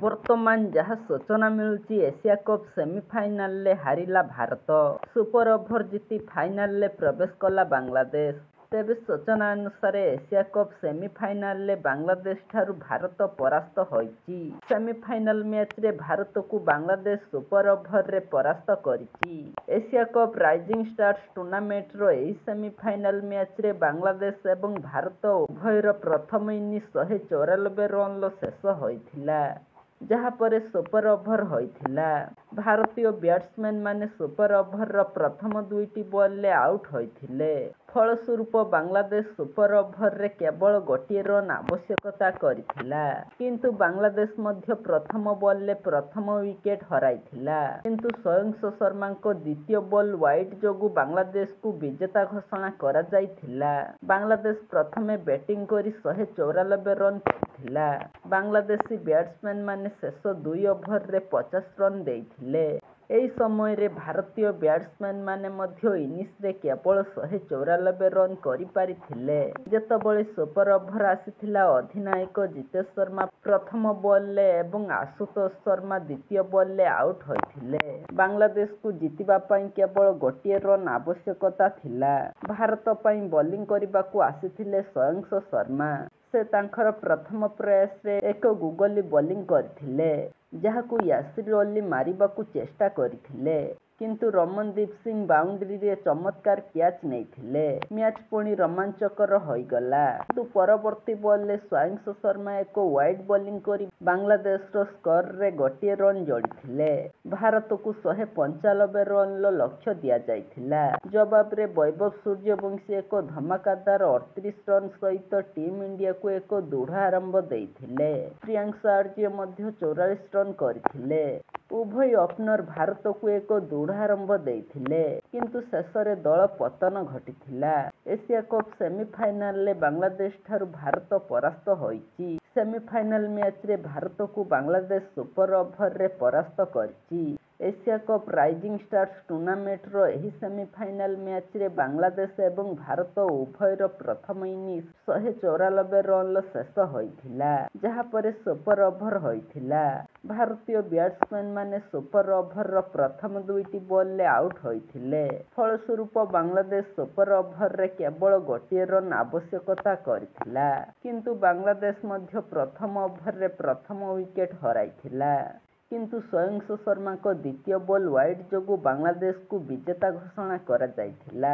ବର୍ତ୍ତମାନ ଯାହା ସୂଚନା ମିଳୁଛି, ଏସିଆ କପ୍ ସେମିଫାଇନାଲରେ ହାରିଲା ଭାରତ। ସୁପର ଓଭର ଜିତି ଫାଇନାଲରେ ପ୍ରବେଶ କଲା ବାଂଲାଦେଶ। ତେବେ ସୂଚନା ଅନୁସାରେ ଏସିଆ କପ୍ ସେମିଫାଇନାଲରେ ବାଂଲାଦେଶଠାରୁ ଭାରତ ପରାସ୍ତ ହୋଇଛି। ସେମିଫାଇନାଲ ମ୍ୟାଚରେ ଭାରତକୁ ବାଂଲାଦେଶ ସୁପର ଓଭରରେ ପରାସ୍ତ କରିଛି। ଏସିଆ କପ୍ ରାଇଜିଂ ଷ୍ଟାର୍ସ ଟୁର୍ଣ୍ଣାମେଣ୍ଟର ଏହି ସେମିଫାଇନାଲ ମ୍ୟାଚରେ ବାଂଲାଦେଶ ଏବଂ ଭାରତ ଉଭୟର ପ୍ରଥମ ଇନିଂସ 194 ରନର ଶେଷ ହୋଇଥିଲା, ଯାହାପରେ ସୁପର ଓଭର ହୋଇଥିଲା। ଭାରତୀୟ ବ୍ୟାଟ୍ସମ୍ୟାନମାନେ ସୁପର ଓଭରର ପ୍ରଥମ ଦୁଇଟି ବଲରେ ଆଉଟ୍ ହୋଇଥିଲେ। ଫଳସ୍ୱରୂପ ବାଂଲାଦେଶ ସୁପର ଓଭରରେ କେବଳ ଗୋଟିଏ ରନ୍ ଆବଶ୍ୟକତା କରିଥିଲା। କିନ୍ତୁ ବାଂଲାଦେଶ ମଧ୍ୟ ପ୍ରଥମ ବଲରେ ପ୍ରଥମ ୱିକେଟ୍ ହରାଇଥିଲା। କିନ୍ତୁ ଶ୍ରେୟସ ଶର୍ମାଙ୍କ ଦ୍ୱିତୀୟ ବଲ୍ ୱାଇଡ୍ ଯୋଗୁଁ ବାଂଲାଦେଶକୁ ବିଜେତା ଘୋଷଣା କରାଯାଇଥିଲା। ବାଂଲାଦେଶ ପ୍ରଥମେ ବ୍ୟାଟିଂ କରି 194 ରନ୍ କରିଥିଲା। ବାଂଲାଦେଶୀ ବ୍ୟାଟ୍ସମ୍ୟାନମାନେ ଶେଷ 2 ଓଭରରେ 50 ରନ୍ ଦେଇଥିଲେ। ଏହି ସମୟରେ ଭାରତୀୟ ବ୍ୟାଟ୍ସମ୍ୟାନମାନେ ମଧ୍ୟ ଇନିଂସରେ କେବଳ 194 ରନ୍ କରିପାରିଥିଲେ। ଯେତେବେଳେ ସୁପର ଓଭର ଆସିଥିଲା, ଅଧିନାୟକ ଜିତେଶ ଶର୍ମା ପ୍ରଥମ ବଲରେ ଏବଂ ଆଶୁତୋଷ ଶର୍ମା ଦ୍ୱିତୀୟ ବଲରେ ଆଉଟ୍ ହୋଇଥିଲେ। ବାଂଲାଦେଶକୁ ଜିତିବା ପାଇଁ କେବଳ ଗୋଟିଏ ରନ୍ ଆବଶ୍ୟକତା ଥିଲା। ଭାରତ ପାଇଁ ବୋଲିଂ କରିବାକୁ ଆସିଥିଲେ ଶ୍ରେୟସ ଶର୍ମା। ସେ ତାଙ୍କର ପ୍ରଥମ ପ୍ରୟାସରେ ଏକ ଗୁଗଲି ବୋଲିଂ କରିଥିଲେ, ଯାହାକୁ ୟାସିର ଅଲି ମାରିବାକୁ ଚେଷ୍ଟା କରିଥିଲେ। କିନ୍ତୁ ରମନଦୀପ ସିଂହ ବାଉଣ୍ଡ୍ରିରେ ଚମତ୍କାର କ୍ୟାଚ୍ ନେଇଥିଲେ। ମ୍ୟାଚ୍ ପୁଣି ରୋମାଞ୍ଚକର ହୋଇଗଲା। କିନ୍ତୁ ପରବର୍ତ୍ତୀ ବଲରେ ଶ୍ରେୟସ ଶର୍ମା ଏକ ୱାଇଡ୍ ବୋଲିଂ କରି ବାଂଲାଦେଶର ସ୍କୋରରେ ଗୋଟିଏ ରନ୍ ଯୋଡ଼ିଥିଲେ। ଭାରତକୁ 195 ରନର ଲକ୍ଷ୍ୟ ଦିଆଯାଇଥିଲା। ଜବାବରେ ବୈଭବ ସୂର୍ଯ୍ୟବଂଶୀ ଏକ ଧମାକାଦାର 38 ରନ୍ ସହିତ ଟିମ୍ ଇଣ୍ଡିଆକୁ ଏକ ଦୃଢ଼ ଆରମ୍ଭ ଦେଇଥିଲେ। ପ୍ରିୟାଂଶ ଆର୍ଯ୍ୟ ମଧ୍ୟ 44 ରନ୍ କରିଥିଲେ। ଉଭୟ ଓପନର ଭାରତକୁ ଏକ ଦୃଢ଼ ଆରମ୍ଭ ଦେଇଥିଲେ, କିନ୍ତୁ ଶେଷରେ ଦଳ ପତନ ଘଟିଥିଲା। ଏସିଆ କପ୍ ସେମିଫାଇନାଲରେ ବାଂଲାଦେଶଠାରୁ ଭାରତ ପରାସ୍ତ ହୋଇଛି। ସେମିଫାଇନାଲ ମ୍ୟାଚରେ ଭାରତକୁ ବାଂଲାଦେଶ ସୁପର ଓଭରରେ ପରାସ୍ତ କରିଛି। ଏସିଆ କପ୍ ରାଇଜିଂ ଷ୍ଟାର୍ସ ଟୁର୍ଣ୍ଣାମେଣ୍ଟର ଏହି ସେମିଫାଇନାଲ ମ୍ୟାଚରେ ବାଂଲାଦେଶ ଏବଂ ଭାରତ ଉଭୟର ପ୍ରଥମ ଇନିଂସ 194 ରନର ଶେଷ ହୋଇଥିଲା, ଯାହାପରେ ସୁପର ଓଭର ହୋଇଥିଲା। ଭାରତୀୟ ବ୍ୟାଟ୍ସମ୍ୟାନମାନେ ସୁପର ଓଭରର ପ୍ରଥମ ଦୁଇଟି ବଲରେ ଆଉଟ୍ ହୋଇଥିଲେ। ଫଳସ୍ୱରୂପ ବାଂଲାଦେଶ ସୁପର ଓଭରରେ କେବଳ ଗୋଟିଏ ରନ୍ ଆବଶ୍ୟକତା କରିଥିଲା। କିନ୍ତୁ ବାଂଲାଦେଶ ମଧ୍ୟ ପ୍ରଥମ ଓଭରରେ ପ୍ରଥମ ୱିକେଟ୍ ହରାଇଥିଲା। କିନ୍ତୁ ଶ୍ରେୟସ ଶର୍ମାଙ୍କ ଦ୍ୱିତୀୟ ବଲ୍ ୱାଇଡ୍ ଯୋଗୁଁ ବାଂଲାଦେଶକୁ ବିଜେତା ଘୋଷଣା କରାଯାଇଥିଲା।